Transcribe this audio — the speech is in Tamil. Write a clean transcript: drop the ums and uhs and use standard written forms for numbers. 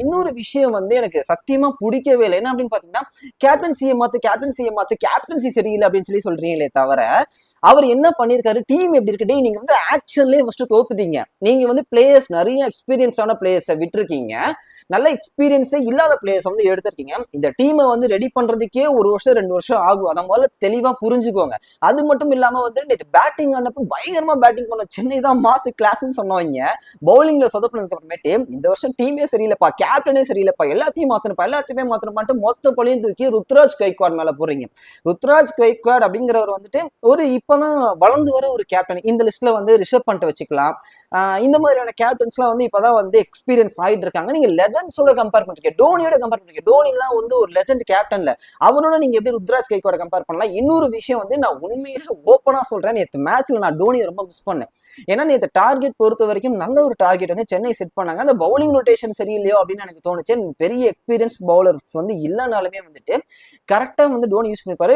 இன்னொரு விஷயம் வந்து எனக்கு சத்தியமா பிடிக்கவே இல்லை. என்ன அப்படின்னு பாத்தீங்கன்னா, கேப்டன்சி சரியில்லை அப்படின்னு சொல்றீங்களே தவிர, அவர் என்ன பண்ணிருக்காரு, டீம் எப்படி இருக்கு, டேய் நீங்க வந்து ஆக்ஷன்லயே ஃபர்ஸ்ட் தோத்துட்டீங்க. நீங்க வந்து பிளேயர்ஸ் நிறைய எக்ஸ்பீரியன்ஸான பிளேயர்ஸை விட்டுருக்கீங்க. நல்ல எக்ஸ்பீரியன்ஸே இல்லாத பிளேயர்ஸ் வந்து எடுத்திருக்கீங்க. இந்த டீமை வந்து ரெடி பண்றதுக்கே 1 வருஷம் 2 வருஷம் ஆகும். அதை முதல்ல தெளிவா புரிஞ்சுக்கோங்க. அது மட்டும் இல்லாம வந்து நேற்று பேட்டிங் ஆனப்ப பயங்கரமா பேட்டிங் பண்ண சென்னை தான் மாசு கிளாஸ்ன்னு சொன்னவங்க பவுலிங்ல சொதப்பினதுக்கு அப்புறமேட்டு இந்த வருஷம் டீமே சரியில்லைப்பா, கேப்டனே சரியில்லைப்பா, எல்லாத்தையுமே மாத்தணும்ட்டு மொத்த பழியும் தூக்கி ருத்ராஜ் கைக்வாட் மேல போடுறீங்க. ருத்ராஜ் கைக்வாட் அப்படிங்கிறவர் வந்துட்டு ஒரு இப்பதான் வளர்ந்து வர ஒரு கேப்டன். இந்த லிஸ்ட்ல வந்து ரிஷப் பண்ட் வச்சுக்கலாம். இந்த மாதிரியான கேப்டன்ஸ்லாம் வந்து இப்பதான் வந்து எக்ஸ்பீரியன்ஸ் ஆயிட்டு இருக்காங்க. நீங்க லெஜண்ட்ஸோட கம்பேர் பண்றீங்க, டோனியோட கம்பேர் பண்றீங்க. டோனிலாம் வந்து ஒரு லெஜண்ட் கேப்டன்ல, அவரோட நீங்க எப்படி ருத்ராஜ் கைக்வாட கம்பேர் பண்ணலாம்? இன்னொரு விஷயம் வந்து நான் உண்மையிலே ஓப்பனா சொல்றேன், நேற்று மேட்ச்ல நான் டோனியை ரொம்ப மிஸ் பண்ணேன். ஏன்னா நேற்று டார்கெட் பொறுத்த வரைக்கும் நல்ல ஒரு டார்கெட் வந்து சென்னை செட் பண்ணாங்க. அந்த பவுலிங் ரொட்டேஷன் சரியில்லையோ அப்படின்னு எனக்கு தோணுச்சு. பெரிய எக்ஸ்பீரியன்ஸ் பவுலர்ஸ் வந்து இல்லைனாலுமே வந்துட்டு கரெக்டா வந்து டோனி யூஸ் பண்ணிப்பாரு.